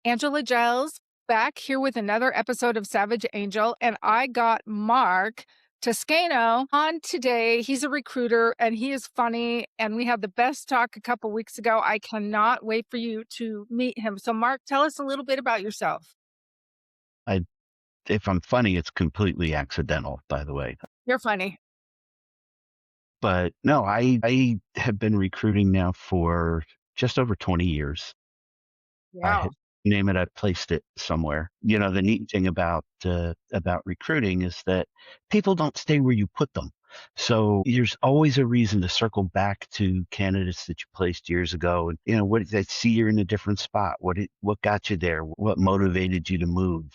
Angela Giles back here with another episode of Savage Angel, and I got Mark Toscano on today. He's a recruiter and he is funny, and we had the best talk a couple weeks ago. I cannot wait for you to meet him. So, Mark, tell us a little bit about yourself. I If I'm funny, it's completely accidental, by the way. You're funny. But no, I have been recruiting now for just over 20 years. I Yeah. had name it, I placed it somewhere. The neat thing about recruiting is that people don't stay where you put them. So there's always a reason to circle back to candidates that you placed years ago, and what they see you're in a different spot. What got you there? What motivated you to move?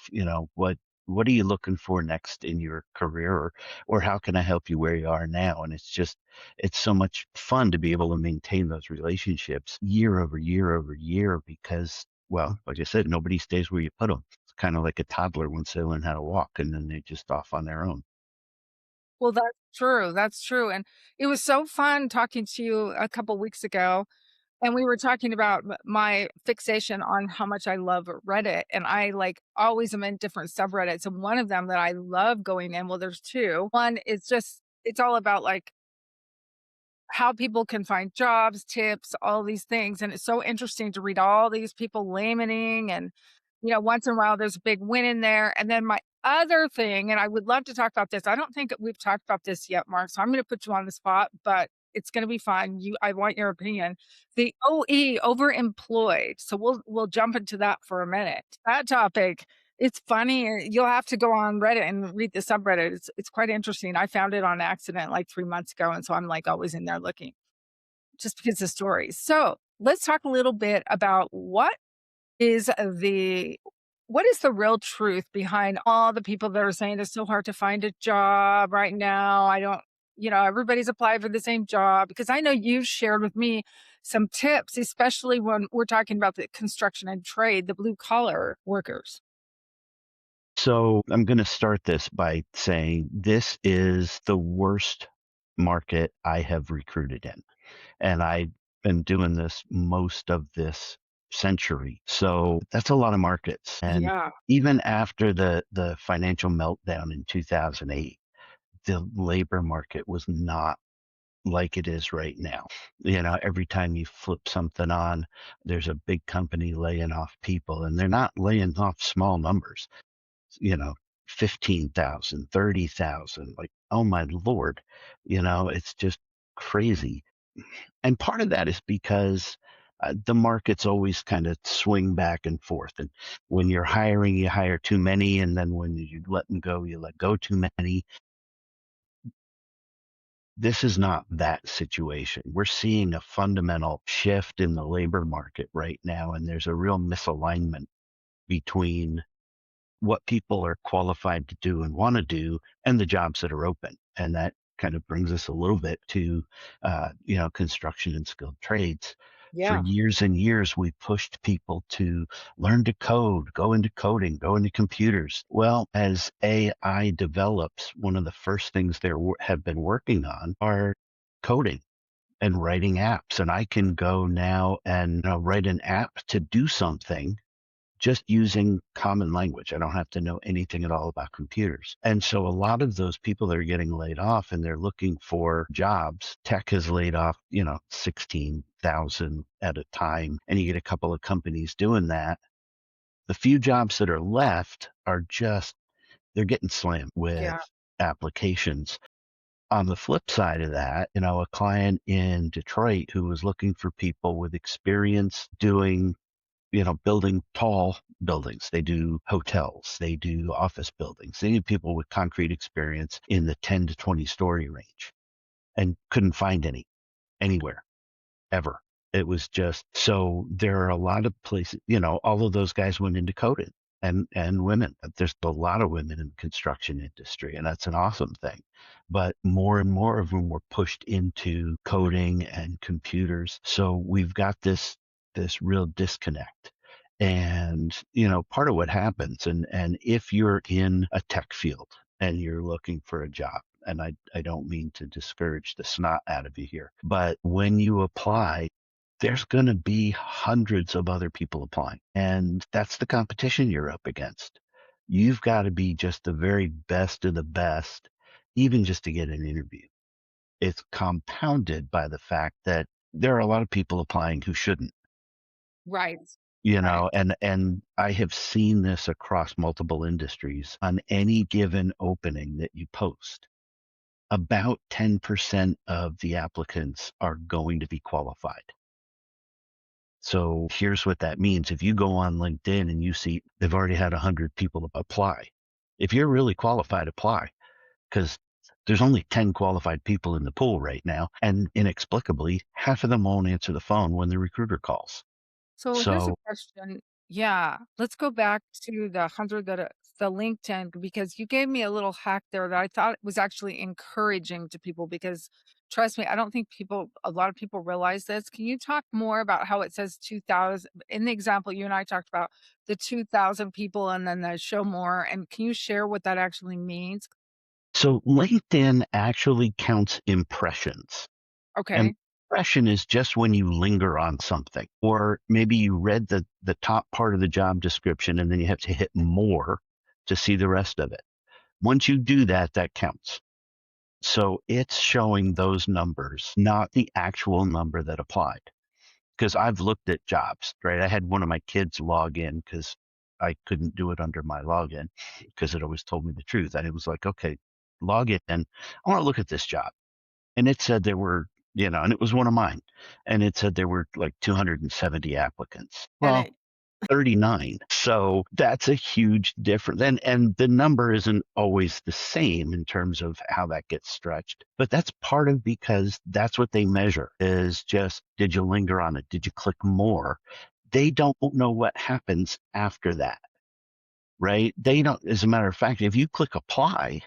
What are you looking for next in your career, or how can I help you where you are now? And it's so much fun to be able to maintain those relationships year over year over year because, well, like I said, nobody stays where you put them. It's kind of like a toddler once they learn how to walk, and then they're just off on their own. Well, that's true. That's true. And it was so fun talking to you a couple weeks ago. And we were talking about my fixation on how much I love Reddit, and I, like, always am in different subreddits, and one of them that I love going in, well, there's 2. One is just it's all about, like, how people can find jobs, tips, all these things, and it's so interesting to read all these people lamenting and, once in a while, there's a big win in there, and then my other thing, and I would love to talk about this, I don't think we've talked about this yet, Mark, so I'm gonna put you on the spot, but it's gonna be fun. I want your opinion. The OE, overemployed, so we'll jump into that for a minute. That topic, it's funny, you'll have to go on Reddit and read the subreddit. It's quite interesting. I found it on accident like 3 months ago, and so I'm, like, always in there looking just because of stories. So, let's talk a little bit about is the what is the real truth behind all the people that are saying it's so hard to find a job right now? I don't everybody's applied for the same job, because I know you've shared with me some tips, especially when we're talking about the construction and trade, the blue collar workers. So I'm going to start this by saying this is the worst market I have recruited in. And I've been doing this most of this century. So that's a lot of markets. And Yeah. even after the financial meltdown in 2008, the labor market was not like it is right now. Every time you flip something on, there's a big company laying off people, and they're not laying off small numbers, you know, 15,000, 30,000. Like, oh my Lord, it's just crazy. And part of that is because the markets always kind of swing back and forth. And when you're hiring, you hire too many. And then when you let them go, you let go too many. This is not that situation. We're seeing a fundamental shift in the labor market right now. And there's a real misalignment between what people are qualified to do and want to do and the jobs that are open. And that kind of brings us a little bit to, construction and skilled trades. For Yeah. years and years, we pushed people to learn to code, go into coding, go into computers. Well, as AI develops, one of the first things they have been working on are coding and writing apps. And I can go now and write an app to do something just using common language. I don't have to know anything at all about computers. And so a lot of those people that are getting laid off and they're looking for jobs, tech has laid off, 16,000 at a time, and you get a couple of companies doing that. The few jobs that are left are they're getting slammed with Yeah. applications. On the flip side of that, a client in Detroit who was looking for people with experience doing building tall buildings. They do hotels, they do office buildings. They need people with concrete experience in the 10 to 20 story range, and couldn't find any anywhere ever. It was just, so there are a lot of places, all of those guys went into coding, and women. There's a lot of women in the construction industry, and that's an awesome thing. But more and more of them were pushed into coding and computers. So we've got this real disconnect. And part of what happens, and if you're in a tech field and you're looking for a job, and I don't mean to discourage the snot out of you here, but when you apply, there's going to be hundreds of other people applying. And that's the competition you're up against. You've got to be just the very best of the best, even just to get an interview. It's compounded by the fact that there are a lot of people applying who shouldn't, Right. you Right. know, and I have seen this across multiple industries. On any given opening that you post, about 10% of the applicants are going to be qualified. So here's what that means. If you go on LinkedIn and you see they've already had 100 people apply, if you're really qualified, apply, because there's only 10 qualified people in the pool right now. And inexplicably, half of them won't answer the phone when the recruiter calls. So here's a So, question. Yeah, let's go back to the 100 that the LinkedIn, because you gave me a little hack there that I thought was actually encouraging to people because trust me, I don't think a lot of people realize this. Can you talk more about how it says 2000 in the example you and I talked about the 2000 people and then the show more, and can you share what that actually means? so LinkedIn actually counts impressions. Okay. Impression is just when you linger on something, or maybe you read the top part of the job description and then you have to hit more to see the rest of it. Once you do that, that counts. So it's showing those numbers, not the actual number that applied. Because I've looked at jobs, right? I had one of my kids log in because I couldn't do it under my login because it always told me the truth. And it was like, okay, log in. I want to look at this job. And it said there were, and it was one of mine. And it said there were like 270 applicants. And Well, 39. So that's a huge difference. And the number isn't always the same in terms of how that gets stretched. But that's part of because that's what they measure is just did you linger on it? Did you click more? They don't know what happens after that, right? They don't, as a matter of fact, if you click apply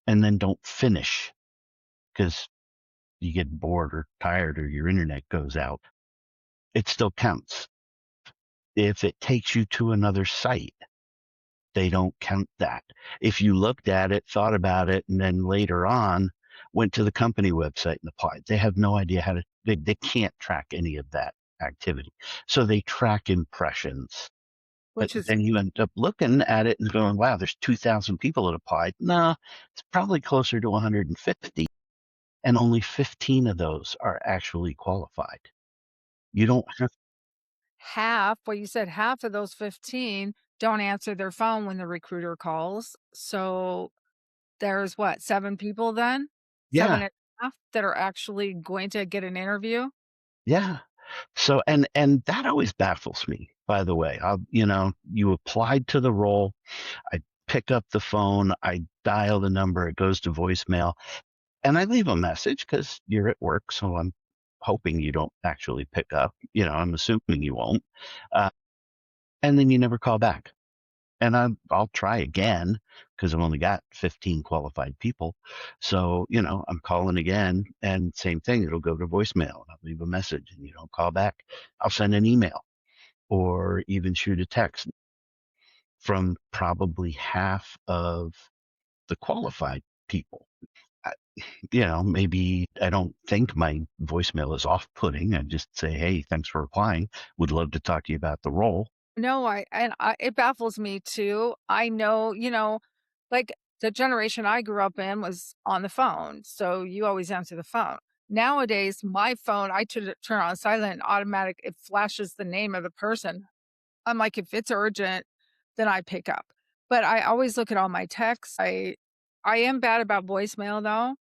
and then don't finish because you get bored or tired or your internet goes out, it still counts. If it takes you to another site, they don't count that. If you looked at it, thought about it, and then later on went to the company website and applied, they have no idea how to, they can't track any of that activity. So they track impressions. But which is then you end up looking at it and going, wow, there's 2,000 people that applied. No, it's probably closer to 150. And only 15 of those are actually qualified. You don't have, half, well, you said half of those 15 don't answer their phone when the recruiter calls. So there's what, 7 people then? 7 yeah, and a half that are actually going to get an interview? yeah. So, and that always baffles me, by the way. You applied to the role. I pick up the phone, I dial the number, it goes to voicemail, and I leave a message because you're at work. So I'm hoping you don't actually pick up. I'm assuming you won't. Uh, and then you never call back. And I'll try again because I've only got 15 qualified people. So, I'm calling again and same thing. It'll go to voicemail. I'll leave a message and you don't call back. I'll send an email or even shoot a text from probably half of the qualified people. I, maybe I don't think my voicemail is off putting. I just say, hey, thanks for replying. Would love to talk to you about the role. No, it baffles me too. I know, like, the generation I grew up in was on the phone, so you always answer the phone. Nowadays, my phone, I turn on silent, automatic, it flashes the name of the person. I'm like, if it's urgent, then I pick up. But I always look at all my texts. I am bad about voicemail though,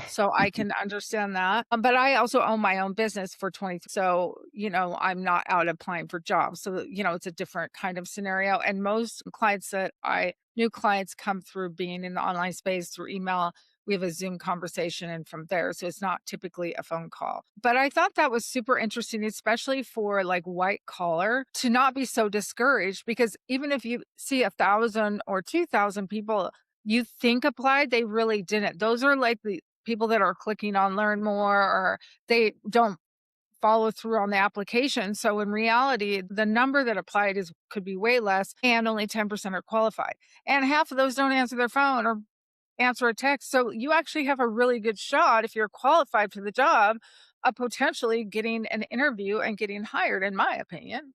so I can understand that. But I also own my own business for 20, so I'm not out applying for jobs. So it's a different kind of scenario. And most clients that I new clients come through being in the online space through email. We have a Zoom conversation and from there. So it's not typically a phone call. But I thought that was super interesting, especially for like white collar, to not be so discouraged because even if you see 1,000 or 2,000 people you think applied, they really didn't. Those are like the people that are clicking on learn more or they don't follow through on the application. So in reality, the number that applied is could be way less and only 10% are qualified. And half of those don't answer their phone or answer a text. So you actually have a really good shot if you're qualified for the job of potentially getting an interview and getting hired, in my opinion.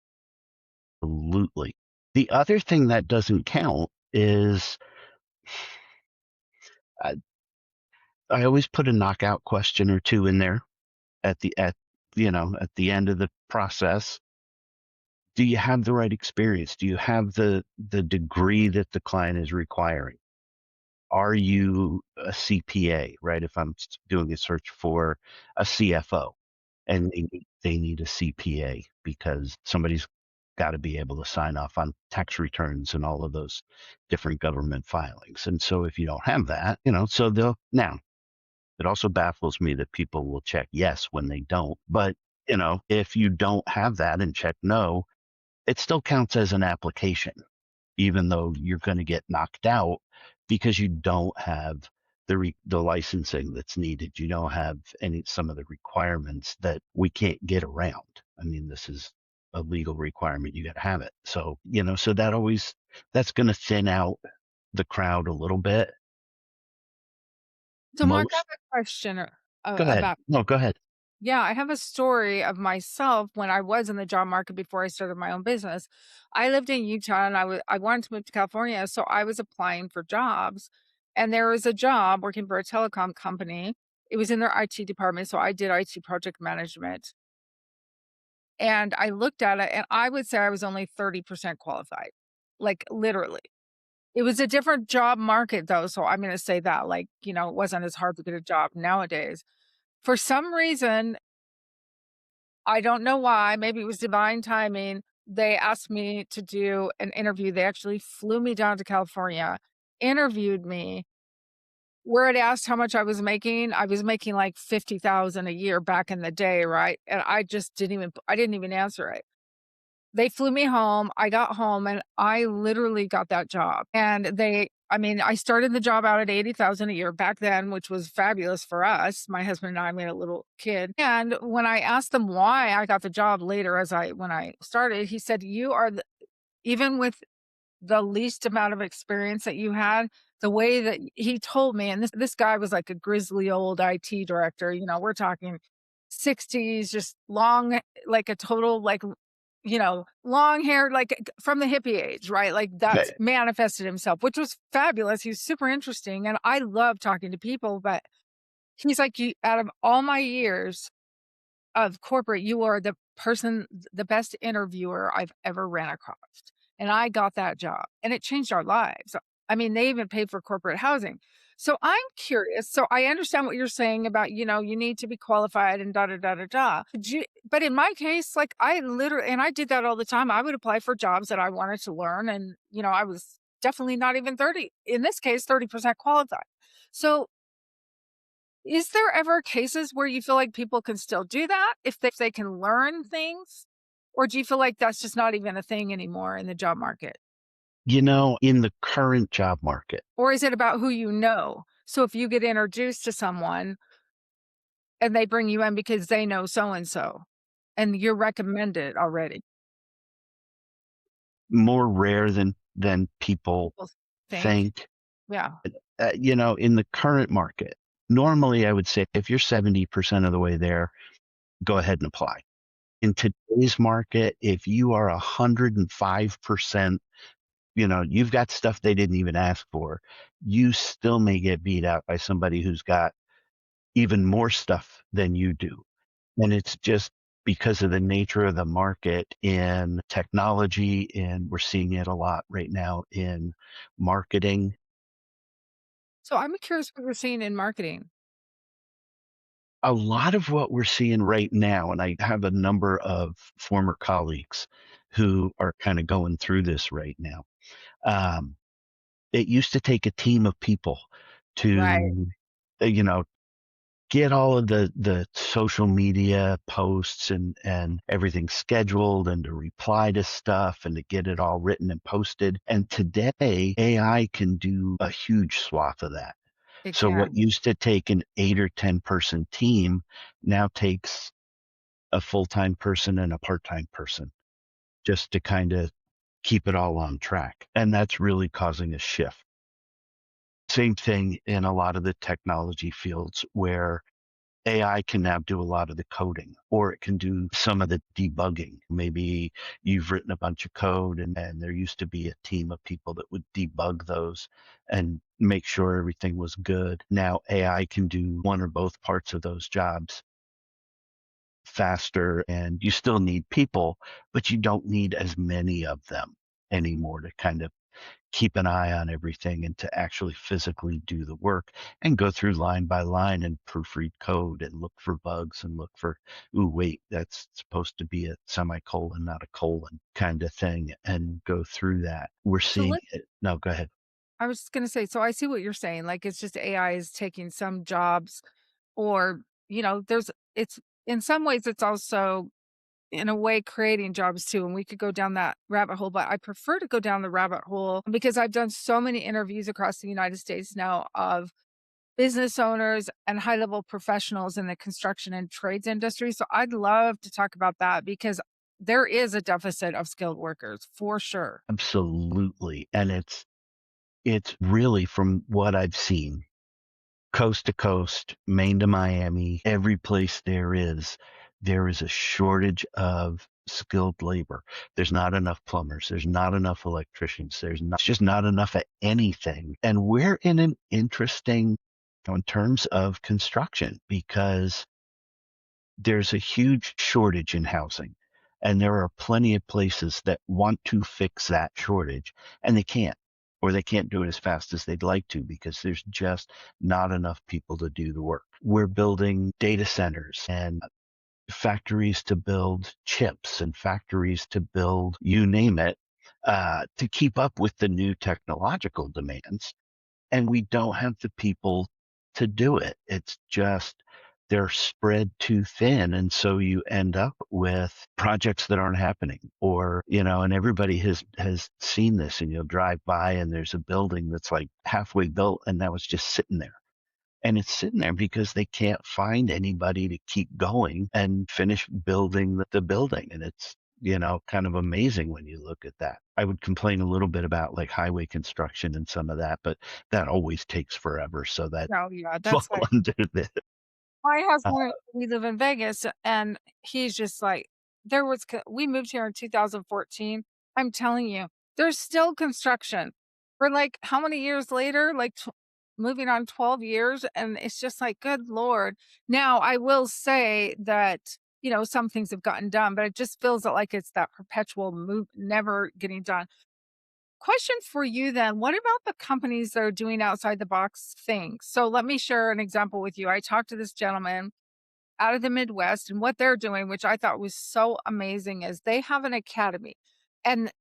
Absolutely. The other thing that doesn't count is I, I always put a knockout question or two in there at the end of the process. Do you have the right experience? Do you have the degree that the client is requiring? Are you a CPA, right? If I'm doing a search for a CFO and they need a CPA because somebody's got to be able to sign off on tax returns and all of those different government filings. And so if you don't have that, so they'll now it also baffles me that people will check yes when they don't. But, if you don't have that and check no, it still counts as an application, even though you're going to get knocked out because you don't have the licensing that's needed. You don't have some of the requirements that we can't get around. I mean, this is a legal requirement. You got to have it. So, so that's going to thin out the crowd a little bit. So, Mark, I have Most, a question go ahead. about. No, go ahead. Yeah, I have a story of myself when I was in the job market before I started my own business. I lived in Utah and I wanted to move to California, so I was applying for jobs. And there was a job working for a telecom company. It was in their IT department, so I did IT project management. And I looked at it and I would say I was only 30% qualified. Like literally. It was a different job market though, so I'm going to say that it wasn't as hard to get a job nowadays. For some reason, I don't know why, maybe it was divine timing. They asked me to do an interview. They actually flew me down to California, interviewed me. Where it asked how much I was making like 50,000 a year back in the day, right? And I didn't even answer it. They flew me home. I got home and I literally got that job. And I started the job out at 80,000 a year back then, which was fabulous for us. My husband and I made a little kid. And when I asked them why I got the job later when I started, he said, "You are even with the least amount of experience that you had, the way that," he told me, and this guy was like a grizzly old IT director, we're talking 60s, just long, like a total, like, long hair, like from the hippie age, right? Like that's Okay. manifested himself, which was fabulous. He's super interesting. And I love talking to people, but he's like, out of all my years, of corporate, you are the best interviewer I've ever ran across, and I got that job, and it changed our lives. I mean, they even paid for corporate housing. So I'm curious, so I understand what you're saying about, you need to be qualified and da da da da da. But in my case, like, I literally and I did that all the time, I would apply for jobs that I wanted to learn, and, I was definitely not even 30, in this case, 30% qualified. So is there ever cases where you feel like people can still do that if they can learn things? Or do you feel like that's just not even a thing anymore in the job market? In the current job market, Or is it about who you know? So if you get introduced to someone and they bring you in because they know so and you're recommended already, more rare than people people think, think. yeah, In the current market, normally I would say if you're 70% of the way there, go ahead and apply. In today's market, if you are 105%, you've got stuff they didn't even ask for, you still may get beat out by somebody who's got even more stuff than you do. And it's just because of the nature of the market in technology, and we're seeing it a lot right now in marketing. so I'm curious what you're seeing in marketing. A lot of what we're seeing right now, and I have a number of former colleagues who are kind of going through this right now. Um, it used to take a team of people Right. to, you know, get all of the social media posts and everything scheduled and to reply to stuff and to get it all written and posted. And today, AI can do a huge swath of that. It So what can. used to take an 8 or 10 person team now takes a full-time person and a part-time person just to kind of keep it all on track. And that's really causing a shift. Same thing in a lot of the technology fields where AI can now do a lot of the coding, or it can do some of the debugging. Maybe you've written a bunch of code, and there used to be a team of people that would debug those and make sure everything was good. Now AI can do one or both parts of those jobs faster, and you still need people, but you don't need as many of them anymore to kind of keep an eye on everything and to actually physically do the work and go through line by line and proofread code and look for bugs and look for, ooh, wait, that's supposed to be a semicolon, not a colon kind of thing, and go through that. We're So seeing let it. No, go ahead. I was just gonna say, so I see what you're saying, like, it's just AI is taking some jobs or, there's it's in some ways, it's also, in a way, creating jobs too, and we could go down that rabbit hole, but I prefer to go down the rabbit hole because I've done so many interviews across the United States now of business owners and high-level professionals in the construction and trades industry, so I'd love to talk about that because there is a deficit of skilled workers, for sure. Absolutely. And it's really, from what I've seen, coast to coast, Maine to Miami, every place there is a shortage of skilled labor. There's not enough plumbers. There's not enough electricians. It's just not enough of anything. And we're in an interesting, in terms of construction, because there's a huge shortage in housing. And there are plenty of places that want to fix that shortage and they can't, or they can't do it as fast as they'd like to because there's just not enough people to do the work. We're building data centers and factories to build chips and factories to build, you name it, to keep up with the new technological demands, and we don't have the people to do it. It's just they're spread too thin. And so you end up with projects that aren't happening, or, and everybody has seen this, and you'll drive by and there's a building that's like halfway built and that was just sitting there. And it's sitting there because they can't find anybody to keep going and finish building the building. And it's, kind of amazing when you look at that. I would complain a little bit about like highway construction and some of that, but that always takes forever. So that Oh, yeah, fall that's like under this. my Uh, husband, we live in Vegas, and he's just like, we moved here in 2014. I'm telling you, there's still construction. We're like, how many years later? Like, moving on 12 years, and it's just like, good lord. Now, I will say that, some things have gotten done, but it just feels like it's that perpetual move, never getting done. Question for you then, what about the companies that are doing outside the box things? So let me share an example with you. I talked to this gentleman out of the Midwest, and what they're doing, which I thought was so amazing, is they have an academy and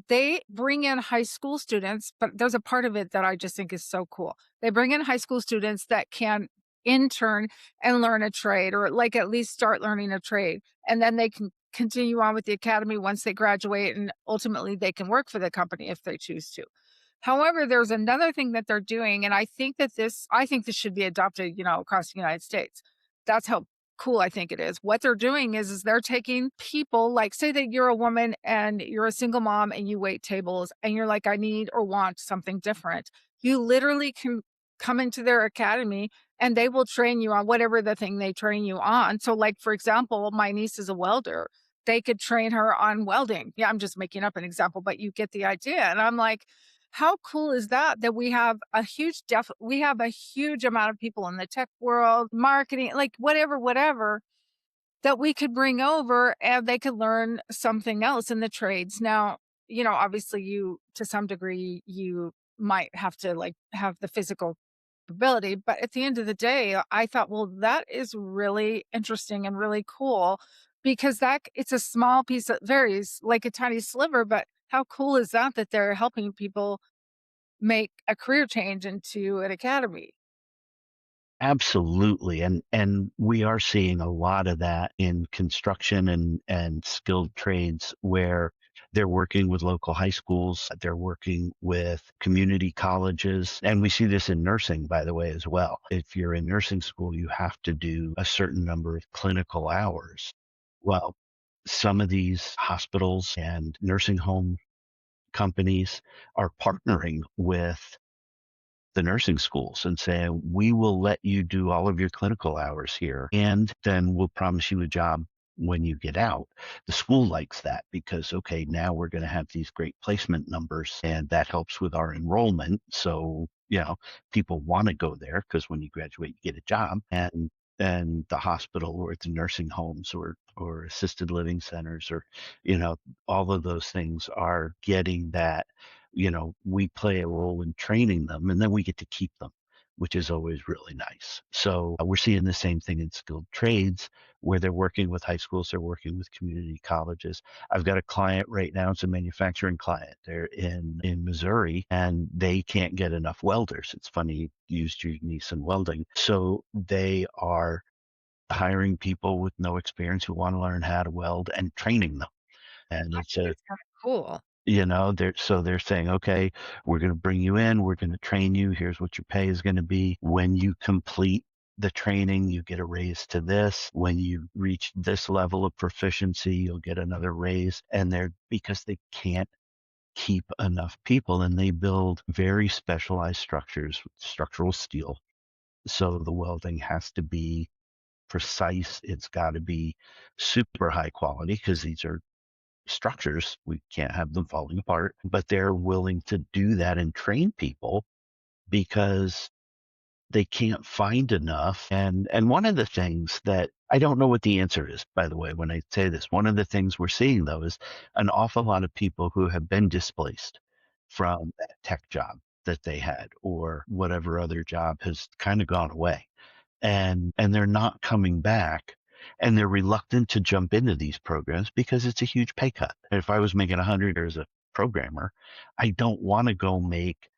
they bring in high school students, but there's a part of it that I just think is so cool. They bring in high school students that can intern and learn a trade, or like at least start learning a trade. And then they can continue on with the academy once they graduate, and ultimately they can work for the company if they choose to. However, there's another thing that they're doing, and I think this should be adopted, across the United States. That's how cool I think it is. What they're doing is they're taking people, like, say that you're a woman and you're a single mom and you wait tables and you're like, I need or want something different. You literally can come into their academy and they will train you on whatever the thing they train you on. So, like, for example, my niece is a welder. They could train her on welding. Yeah, I'm just making up an example, but you get the idea. And I'm like, how cool is that, that we have a huge amount of people in the tech world, marketing, like whatever, that we could bring over and they could learn something else in the trades. Now, obviously you, to some degree, you might have to like have the physical ability, but at the end of the day, I thought, well, that is really interesting and really cool because it's a small piece that varies like a tiny sliver, but how cool is that, that they're helping people make a career change into an academy. Absolutely. And we are seeing a lot of that in construction and skilled trades, where they're working with local high schools, they're working with community colleges, and we see this in nursing, by the way, as well. If you're in nursing school, you have to do a certain number of clinical hours. Well, some of these hospitals and nursing home companies are partnering with the nursing schools and say, we will let you do all of your clinical hours here, and then we'll promise you a job when you get out. The school likes that because, okay, now we're going to have these great placement numbers and that helps with our enrollment. So, people want to go there because when you graduate, you get a job. And the hospital or the nursing homes or assisted living centers or, you know, all of those things are getting that, we play a role in training them and then we get to keep them, which is always really nice. So we're seeing the same thing in skilled trades where they're working with high schools, they're working with community colleges. I've got a client right now, it's a manufacturing client. They're in Missouri and they can't get enough welders. It's funny, you used your niece in welding. So they are hiring people with no experience who want to learn how to weld and training them. And I it's think a it's kinda cool. they're saying, okay, we're going to bring you in, we're going to train you. Here's what your pay is going to be. When you complete the training, you get a raise to this. When you reach this level of proficiency, you'll get another raise. And they're because they can't keep enough people and they build very specialized structures with structural steel. So the welding has to be precise. It's got to be super high quality because these are structures. We can't have them falling apart, but they're willing to do that and train people because they can't find enough. And one of the things that I don't know what the answer is, by the way, when I say this, one of the things we're seeing though is an awful lot of people who have been displaced from that tech job that they had or whatever other job has kind of gone away and they're not coming back and they're reluctant to jump into these programs because it's a huge pay cut. If I was making 100 as a programmer, I don't want to go make,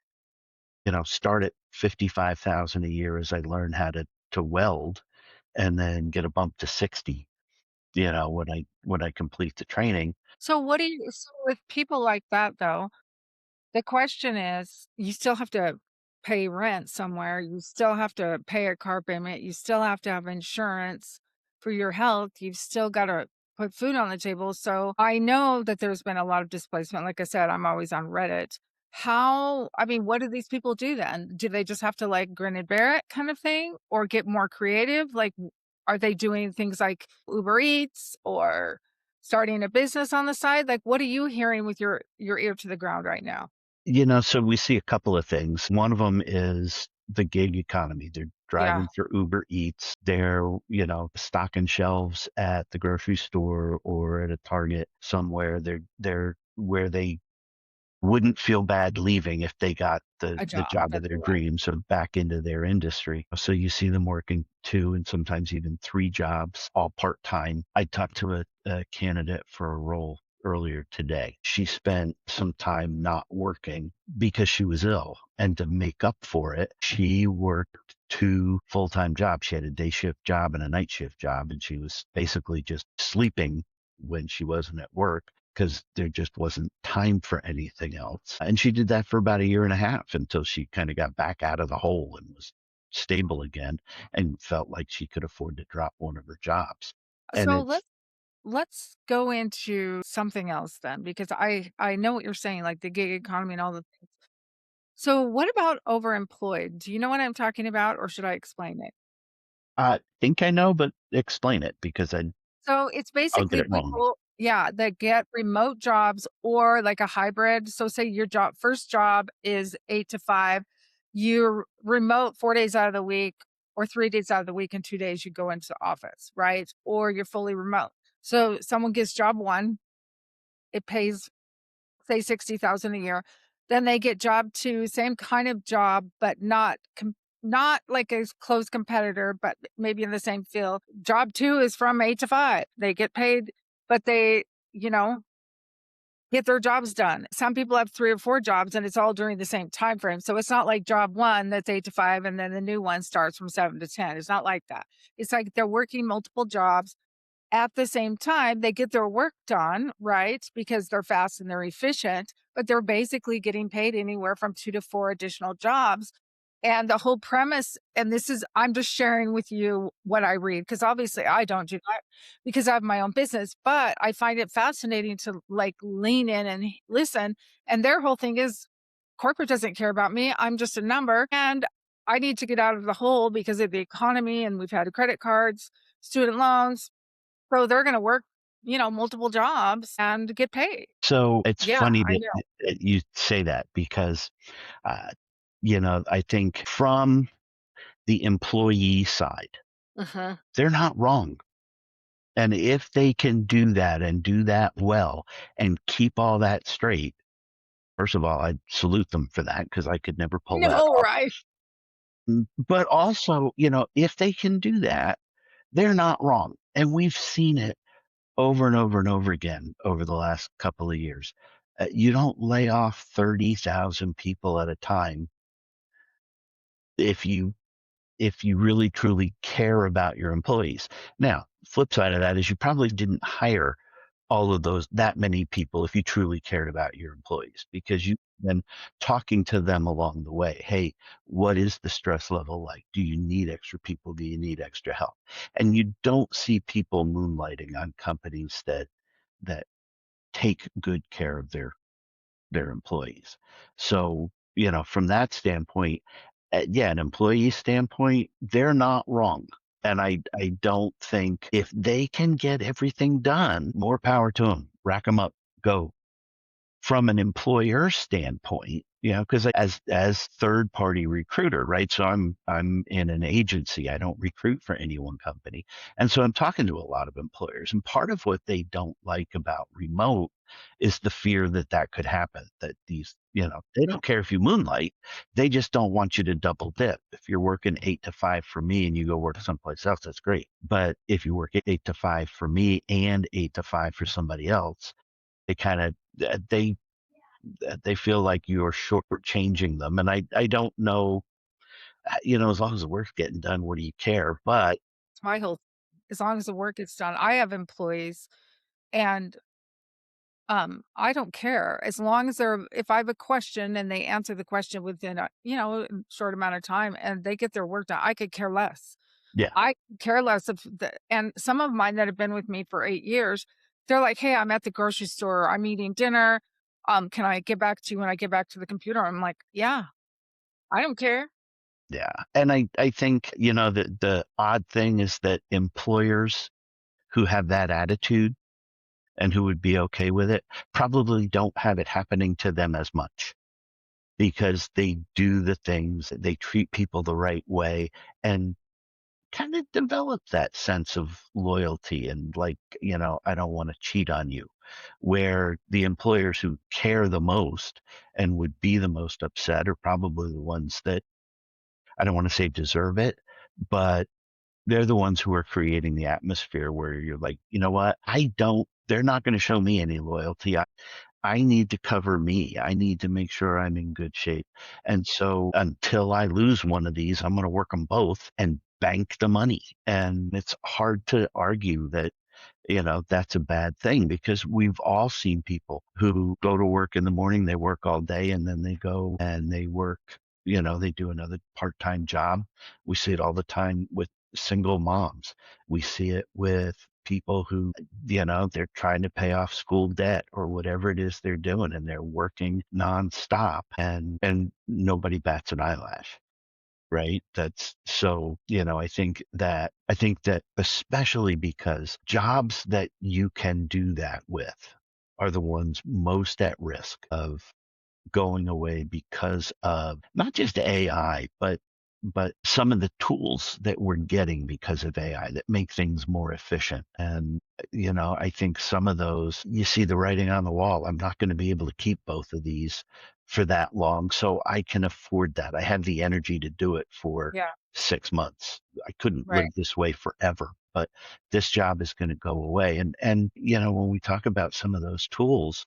start at 55,000 a year as I learn how to weld and then get a bump to 60, when I complete the training. So with people like that though, the question is, you still have to pay rent somewhere, you still have to pay a car payment, you still have to have insurance for your health, you've still gotta put food on the table, so I know that there's been a lot of displacement, like I said, I'm always on Reddit. What do these people do then? Do they just have to, like, grin and bear it kind of thing, or get more creative? Like, are they doing things like Uber Eats or starting a business on the side? Like, what are you hearing with your ear to the ground right now? So we see a couple of things. One of them is the gig economy. They're Yeah, driving through Uber Eats. They're, stocking shelves at the grocery store or at a Target somewhere. They're where they wouldn't feel bad leaving if they got the a the job job of that their they like. dreams or back into their industry. So you see them working two and sometimes even three jobs, all part time. I talked to a candidate for a role earlier today. She spent some time not working because she was ill. And to make up for it, she worked two full-time jobs. She had a day shift job and a night shift job, and she was basically just sleeping when she wasn't at work because there just wasn't time for anything else. And she did that for about a year and a half until she kind of got back out of the hole and was stable again and felt like she could afford to drop one of her jobs. And So it's let's go into something else then, because I know what you're saying, like the gig economy and all the things. So what about overemployed? Do you know what I'm talking about, or should I explain it? I think I know, but explain it because So it's I'll get basically it wrong. people, yeah, that get remote jobs or like a hybrid. So say your first job is 8 to 5, you're remote 4 days out of the week or 3 days out of the week, and 2 days you go into the office, right? Or you're fully remote. So someone gets job one, it pays say 60,000 a year. Then they get job 2, same kind of job, but not like a close competitor, but maybe in the same field. Job 2 is from 8 to 5. They get paid, but they, you know, get their jobs done. Some people have 3 or 4 jobs and it's all during the same time frame. So it's not like job 1 that's 8 to 5 and then the new one starts from 7 to 10. It's not like that. It's like they're working multiple jobs at the same time, they get their work done, right? Because they're fast and they're efficient, but they're basically getting paid anywhere from 2 to 4 additional jobs. And the whole premise, and this is, I'm just sharing with you what I read, because obviously I don't do that because I have my own business, but I find it fascinating to like lean in and listen. And their whole thing is corporate doesn't care about me. I'm just a number and I need to get out of the hole because of the economy and we've had credit cards, student loans. So they're going to work, multiple jobs and get paid. So it's Yeah, funny I that know. you say that because, uh, I think from the employee side, Mhm. they're not wrong. And if they can do that and do that well and keep all that straight, first of all, I salute them for that because I could never pull that No, off. right. But also, if they can do that, they're not wrong. And we've seen it over and over and over again over the last couple of years. You don't lay off 30,000 people at a time if you really truly care about your employees. Now, flip side of that is you probably didn't hire all of that many people if you truly cared about your employees because you been talking to them along the way. Hey, what is the stress level like? Do you need extra people? Do you need extra help? And you don't see people moonlighting on companies that take good care of their employees. So, from that standpoint, yeah, an employee standpoint, they're not wrong. And I don't think if they can get everything done, more power to them. Rack them up, go from an employer standpoint, because as third party recruiter, right? So I'm in an agency. I don't recruit for any one company. And so I'm talking to a lot of employers. And part of what they don't like about remote is the fear that that could happen, that they don't care if you moonlight. They just don't want you to double dip. If you're working 8 to 5 for me and you go work someplace else, that's great. But if you work 8 to 5 for me and 8 to 5 for somebody else, they kind of they feel like you're shortchanging them. And I don't know, as long as the work's getting done, what do you care? But It's my whole as long as the work gets done. I have employees and I don't care as long as they're if I have a question and they answer the question within a short amount of time and they get their work done, I could care less. yeah, I could care less if the and some of mine that have been with me for 8 years, they're like, "Hey, I'm at the grocery store. I'm eating dinner. Can I get back to you when I get back to the computer?" I'm like, "Yeah, I don't care." yeah. And I think, the odd thing is that employers who have that attitude and who would be okay with it probably don't have it happening to them as much because they do the things, they treat people the right way. And kind of develop that sense of loyalty and like, I don't want to cheat on you. Where the employers who care the most and would be the most upset are probably the ones that I don't want to say deserve it, but they're the ones who are creating the atmosphere where you're like, you know what? They're not going to show me any loyalty. I need to cover me. I need to make sure I'm in good shape. And so until I lose one of these, I'm going to work them both and bank the money. And it's hard to argue that that's a bad thing because we've all seen people who go to work in the morning, they work all day, and then they go and they work, they do another part time job. We see it all the time with single moms. We see it with people who, they're trying to pay off school debt or whatever it is they're doing, and they're working nonstop, and nobody bats an eyelash. Right. That's so, I think that especially because jobs that you can do that with are the ones most at risk of going away because of not just AI, but some of the tools that we're getting because of AI that make things more efficient. And I think some of those you see the writing on the wall. I'm not going to be able to keep both of these for that long, so I can afford that. I have the energy to do it for Yeah, 6 months. I couldn't right. live this way forever, but this job is going to go away. And when we talk about some of those tools,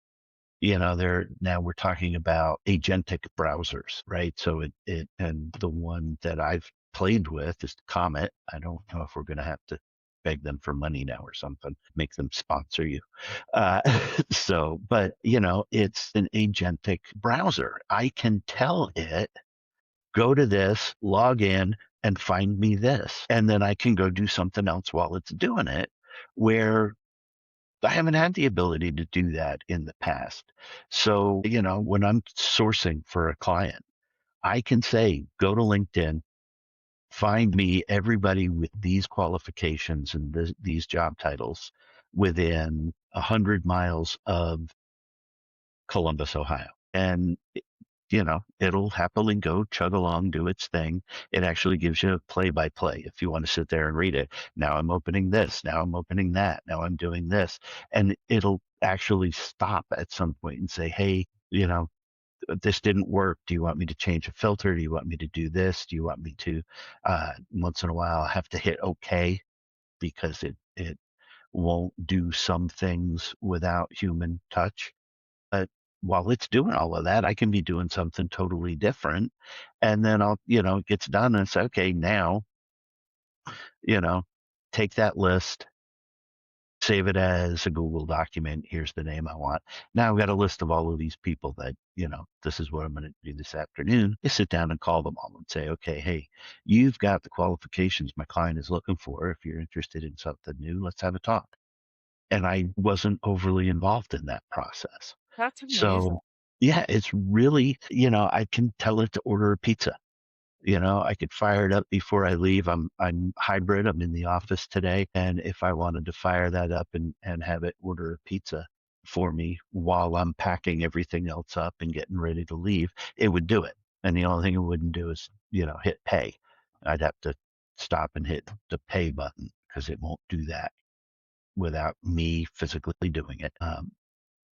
they're now we're talking about agentic browsers, right? So and the one that I've played with is Comet. I don't know if we're going to have to beg them for money now or something, make them sponsor you. Uh, but it's an agentic browser. I can tell it, go to this, log in, and find me this, and then I can go do something else while it's doing it. Where I haven't had the ability to do that in the past. So, when I'm sourcing for a client, I can say, go to LinkedIn, find me everybody with these qualifications and these job titles within 100 miles of Columbus, Ohio. And it'll happily go chug along, do its thing. It actually gives you a play by play if you want to sit there and read it. Now I'm opening this. Now I'm opening that. Now I'm doing this. And it'll actually stop at some point and say, hey, this didn't work. Do you want me to change a filter? Do you want me to do this? Do you want me to, once in a while, have to hit OK because it won't do some things without human touch? But while it's doing all of that, I can be doing something totally different. And then it gets done and it's okay. Now, you know, take that list, save it as a Google document. Here's the name I want. Now I've got a list of all of these people that, this is what I'm going to do this afternoon. I sit down and call them all and say, okay, hey, you've got the qualifications my client is looking for. If you're interested in something new, let's have a talk. And I wasn't overly involved in that process. That's amazing. So yeah, it's really, I can tell it to order a pizza. I could fire it up before I leave. I'm hybrid. I'm in the office today. And if I wanted to fire that up and have it order a pizza for me while I'm packing everything else up and getting ready to leave, it would do it. And the only thing it wouldn't do is, hit pay. I'd have to stop and hit the pay button because it won't do that without me physically doing it.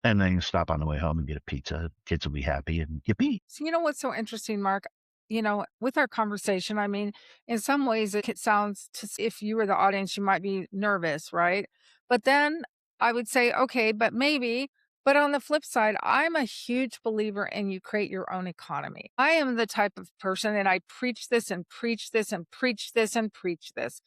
And then stop on the way home and get a pizza. Kids will be happy and yippee. So, you know what's so interesting, Mark? With our conversation, I mean, in some ways, sounds if you were the audience, you might be nervous, right? But then I would say, okay, but maybe. But on the flip side, I'm a huge believer in you create your own economy. I am the type of person, and I preach this and preach this and preach this and preach this.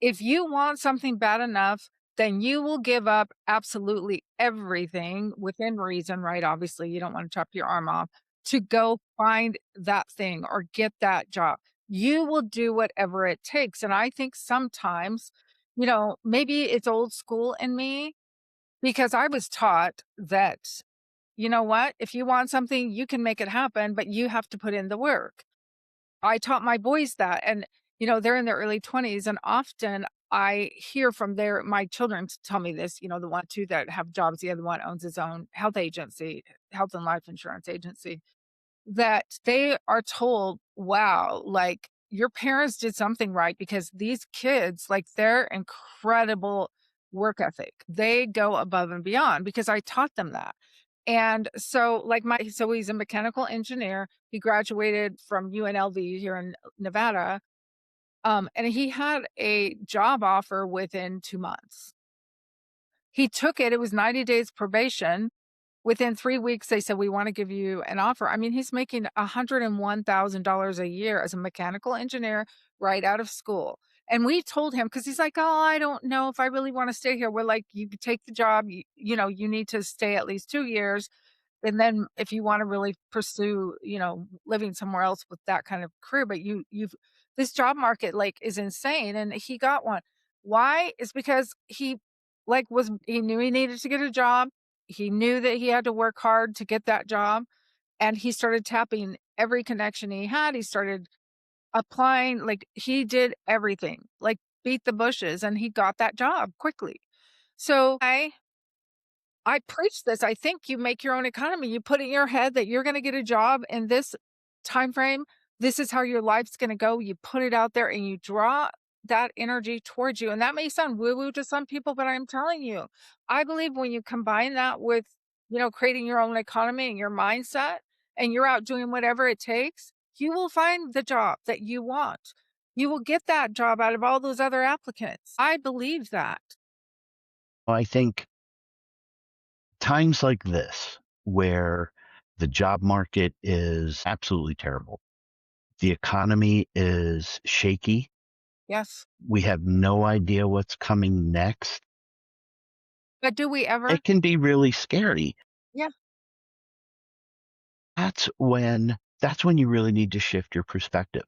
If you want something bad enough, then you will give up absolutely everything within reason, right? Obviously, you don't want to chop your arm off to go find that thing or get that job. You will do whatever it takes. And I think sometimes, maybe it's old school in me because I was taught that, you know what? If you want something, you can make it happen, but you have to put in the work. I taught my boys that, and, they're in their early 20s, and often I hear from my children tell me this, the one, 2 that have jobs, the other one owns his own health and life insurance agency, that they are told, "Wow, like, your parents did something right because these kids, like, they're incredible work ethic. They go above and beyond because I taught them that." And so, like, he's a mechanical engineer. He graduated from UNLV here in Nevada, and he had a job offer within 2 months. He took it. It was 90 days probation. Within 3 weeks, they said, "We wanna give you an offer." I mean, he's making $101,000 a year as a mechanical engineer right out of school, and we told him because he's like, "Oh, I don't know if I really wanna stay here." We're like, "You could take the job, you need to stay at least 2 years, and then if you wanna really pursue, living somewhere else with that kind of career, but you've this job market, like, is insane," and he got one. Why? Is because he knew he needed to get a job, he knew that he had to work hard to get that job, and he started tapping every connection he had, he started applying, like, he did everything, like, beat the bushes, and he got that job quickly. So, I preach this. I think you make your own economy. You put in your head that you're gonna get a job in this time frame. This is how your life's gonna go. You put it out there and you draw that energy towards you. And that may sound woo-woo to some people, but I'm telling you, I believe when you combine that with, creating your own economy and your mindset, and you're out doing whatever it takes, you will find the job that you want. You will get that job out of all those other applicants. I believe that. I think times like this, where the job market is absolutely terrible, the economy is shaky, Yes. we have no idea what's coming next, But do we ever? it can be really scary. Yeah. That's when you really need to shift your perspective.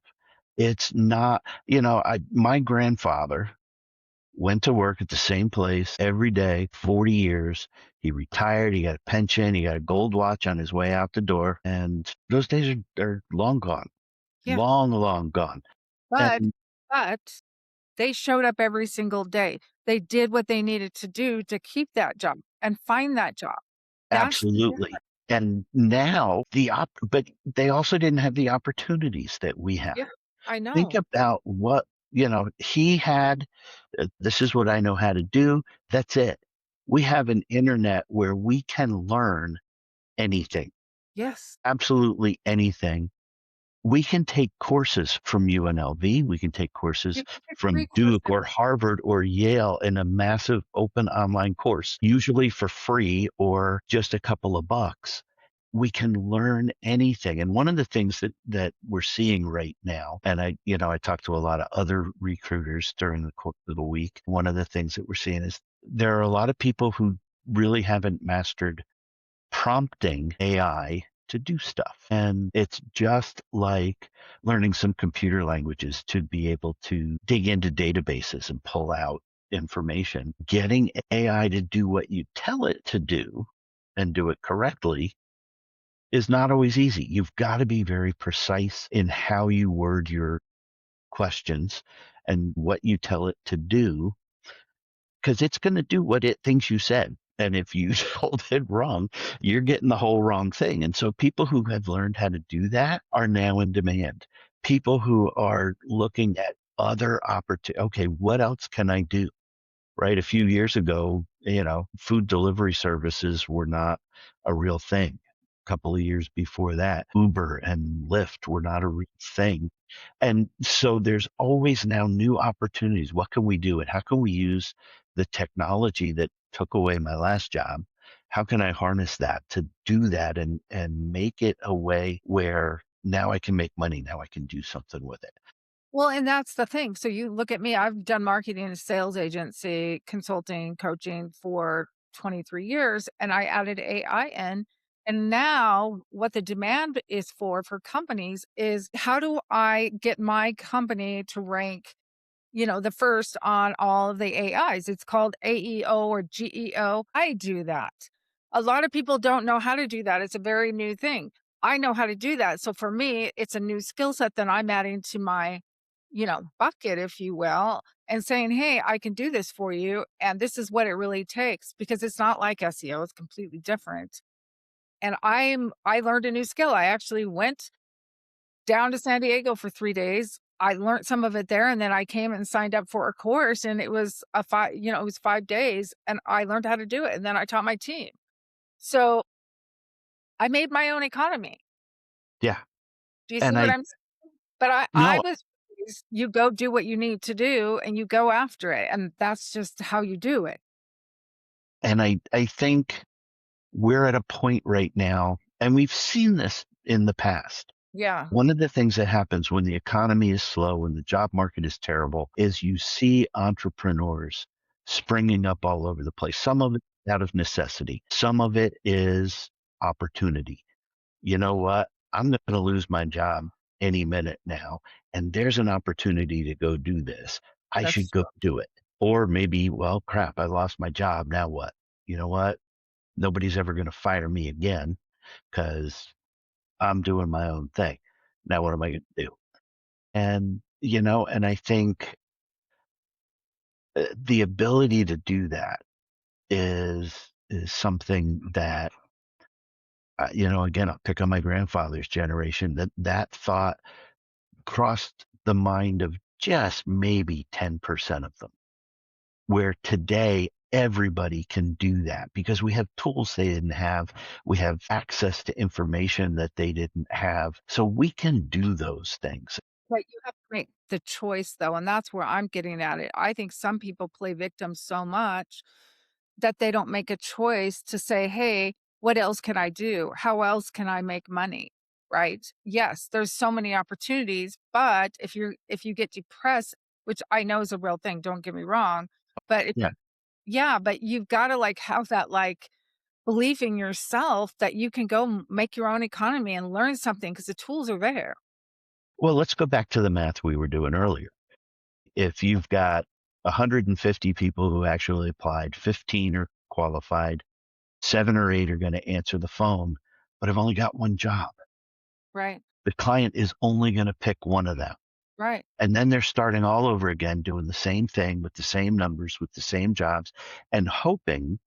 It's not, my grandfather went to work at the same place every day, 40 years. He retired, he got a pension, he got a gold watch on his way out the door. And those days are long gone, Yeah. long gone. But And but they showed up every single day. They did what they needed to do to keep that job and find that job. That's the absolutely. difference. And now but they also didn't have the opportunities that we have. Yeah, I Think know. about what, he had. This is what I know how to do. That's it. We have an internet where we can learn anything, Yes. absolutely anything. We can take courses from UNLV. We can take You courses can get free from Duke courses. or Harvard or Yale in a massive open online course, usually for free or just a couple of bucks. We can learn anything. And one of the things that we're seeing right now, and I talked to a lot of other recruiters during the course of the week. One of the things that we're seeing is there are a lot of people who really haven't mastered prompting AI to do stuff. And it's just like learning some computer languages to be able to dig into databases and pull out information. Getting AI to do what you tell it to do and do it correctly is not always easy. You've got to be very precise in how you word your questions and what you tell it to do, because it's going to do what it thinks you said. And if you told it wrong, you're getting the whole wrong thing. And so people who have learned how to do that are now in demand. People who are looking at other opportunities. Okay, what else can I do? Right? A few years ago, food delivery services were not a real thing. A couple of years before that, Uber and Lyft were not a real thing. And so there's always now new opportunities. What can we do? And how can we use the technology that took away my last job? How can I harness that to do that and make it a way where now I can make money? Now I can do something with it. Well, and that's the thing. So you look at me, I've done marketing and sales agency, consulting, coaching for 23 years, and I added AI in. And now what the demand is for companies is how do I get my company to rank, the first on all of the AIs? It's called AEO or GEO. I do that. A lot of people don't know how to do that. It's a very new thing. I know how to do that. So for me, it's a new skill set that I'm adding to my, bucket, if you will, and saying, hey, I can do this for you. And this is what it really takes because it's not like SEO, it's completely different. And I learned a new skill. I actually went down to San Diego for 3 days. I learned some of it there, and then I came and signed up for a course, and it was it was 5 days, and I learned how to do it, and then I taught my team. So, I made my own economy. Yeah. Do you see And what I I'm saying? But I no, was raised, you go do what you need to do, and you go after it, and that's just how you do it. and I think we're at a point right now, and we've seen this in the past. Yeah, One of the things that happens when the economy is slow and the job market is terrible is you see entrepreneurs springing up all over the place. Some of it out of necessity, some of it is opportunity. You know what? I'm going to lose my job any minute now, and there's an opportunity to go do this. I that's should go true. do it. Or maybe, well, crap, I lost my job. Now what? You know what? Nobody's ever going to fire me again because I'm doing my own thing. Now, what am I going to do? And I think the ability to do that is something that, again, I'll pick on my grandfather's generation, that thought crossed the mind of just maybe 10% of them, where today everybody can do that because we have tools they didn't have. We have access to information that they didn't have. So we can do those things. But you have to make the choice, though, and that's where I'm getting at it. I think some people play victim so much that they don't make a choice to say, "Hey, what else can I do? How else can I make money?" Right? Yes, there's so many opportunities, but if you get depressed, which I know is a real thing, don't get me wrong, but if Yeah. yeah, but you've gotta, like, have that, like, belief in yourself that you can go make your own economy and learn something because the tools are there. Well, let's go back to the math we were doing earlier. If you've got 150 people who actually applied, 15 are qualified, 7 or 8 are going to answer the phone, but I've only got one job. Right. The client is only going to pick one of them. Right. And then they're starting all over again, doing the same thing with the same numbers, with the same jobs, and hoping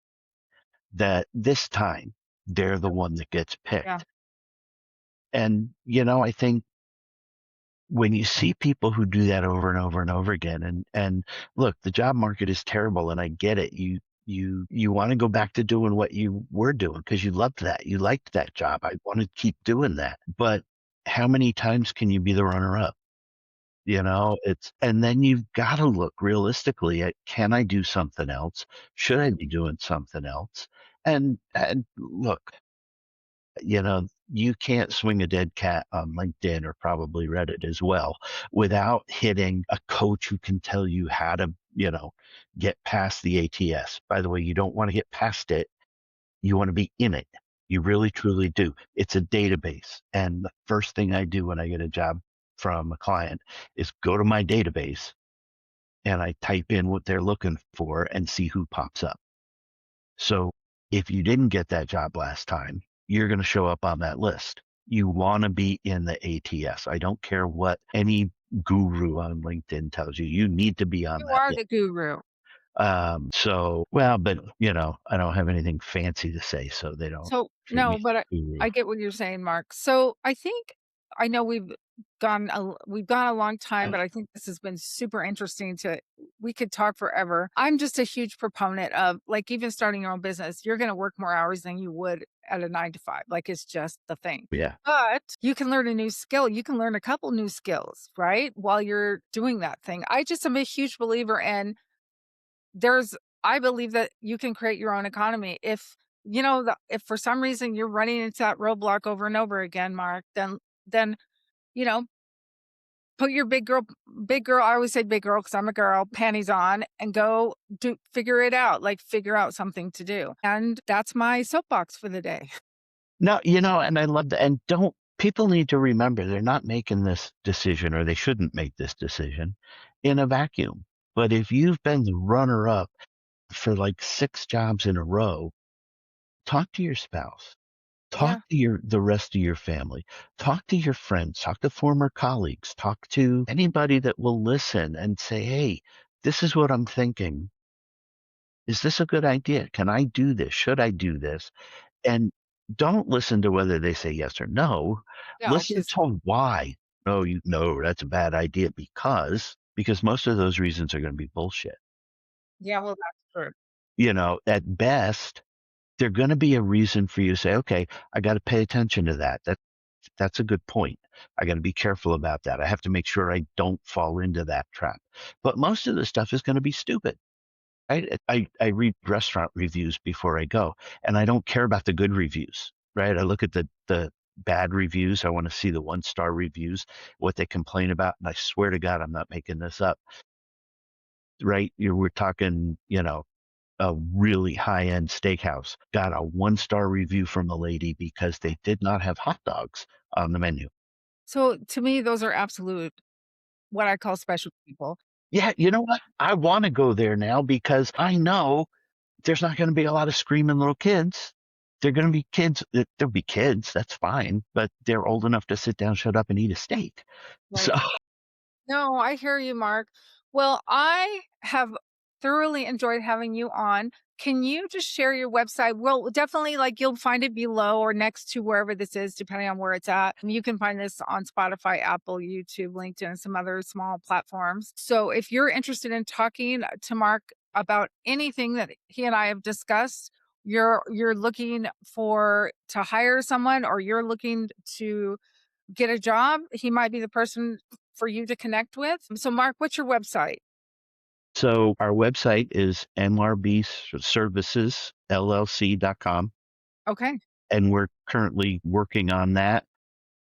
that this time they're the one that gets Yeah. picked. And, I think when you see people who do that over and over and over again, and look, the job market is terrible, and I get it. You want to go back to doing what you were doing because you loved that. You liked that job. I want to keep doing that. But how many times can you be the runner up? And then you've got to look realistically at, can I do something else? Should I be doing something else? And look, you can't swing a dead cat on LinkedIn or probably Reddit as well without hitting a coach who can tell you how to, get past the ATS. By the way, you don't want to get past it. You want to be in it. You really, truly do. It's a database. And the first thing I do when I get a job from a client is go to my database and I type in what they're looking for and see who pops up. So if you didn't get that job last time, you're going to show up on that list. You want to be in the ATS. I don't care what any guru on LinkedIn tells you. You need to be on You that are list. the guru. But I don't have anything fancy to say, so they don't So treat me no, but like a guru. I get what you're saying, Mark. So I think I know we've gone a long time, but I think this has been super interesting to we could talk forever. I'm just a huge proponent of like even starting your own business, you're gonna work more hours than you would at a 9 to 5. Like it's just the thing. Yeah. But you can learn a new skill. You can learn a couple new skills, right? While you're doing that thing. I just am a huge believer in there's I believe that you can create your own economy. If if for some reason you're running into that roadblock over and over again, Mark, then you know, put your big girl. I always say big girl because I'm a girl, panties on, and go do figure it out. Like figure out something to do. And that's my soapbox for the day. No, and I love that. And don't people need to remember they're not making this decision, or they shouldn't make this decision in a vacuum. But if you've been the runner up for like 6 jobs in a row, talk to your spouse, talk Yeah. to the rest of your family, talk to your friends, talk to former colleagues, talk to anybody that will listen and say, hey, this is what I'm thinking. Is this a good idea? Can I do this? Should I do this? And don't listen to whether they say yes or no. No, Listen because to why. No, no, that's a bad idea because most of those reasons are going to be bullshit. yeah, well that's true. At best, they're going to be a reason for you to say, okay, I got to pay attention to that. That's a good point. I got to be careful about that. I have to make sure I don't fall into that trap. But most of the stuff is going to be stupid. I read restaurant reviews before I go, and I don't care about the good reviews, right? I look at the bad reviews. I want to see the 1-star reviews, what they complain about, and I swear to God, I'm not making this up, right? We're talking, a really high-end steakhouse got a 1-star review from a lady because they did not have hot dogs on the menu. So to me, those are absolute what I call special people. Yeah, you know what? I want to go there now because I know there's not going to be a lot of screaming little kids. They're going to be kids. There'll be kids. That's fine, but they're old enough to sit down, shut up, and eat a steak. So Right. No, I hear you, Mark. Well, I have thoroughly enjoyed having you on. Can you just share your website? Well, definitely like you'll find it below or next to wherever this is, depending on where it's at. And you can find this on Spotify, Apple, YouTube, LinkedIn, and some other small platforms. So if you're interested in talking to Mark about anything that he and I have discussed, you're looking for to hire someone or you're looking to get a job, he might be the person for you to connect with. So, Mark, what's your website? so our website is nrbservicesllc.com, Okay. and we're currently working on that.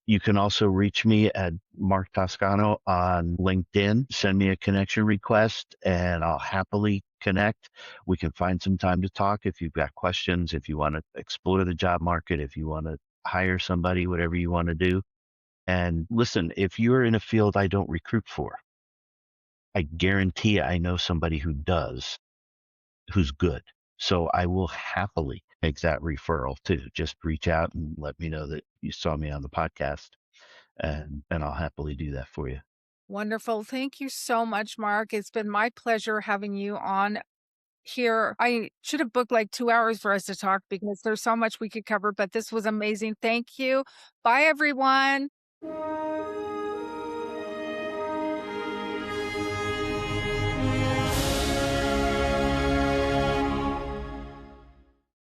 You can also reach me at Mark Toscano on LinkedIn. Send me a connection request and I'll happily connect. We can find some time to talk if you've got questions, if you want to explore the job market, if you want to hire somebody, whatever you want to do. And listen, if you're in a field I don't recruit for, I guarantee I know somebody who does, who's good. So I will happily make that referral too. Just reach out and let me know that you saw me on the podcast, and I'll happily do that for you. Wonderful. Thank you so much, Mark. It's been my pleasure having you on here. I should have booked like 2 hours for us to talk because there's so much we could cover, but this was amazing. Thank you. Bye, everyone.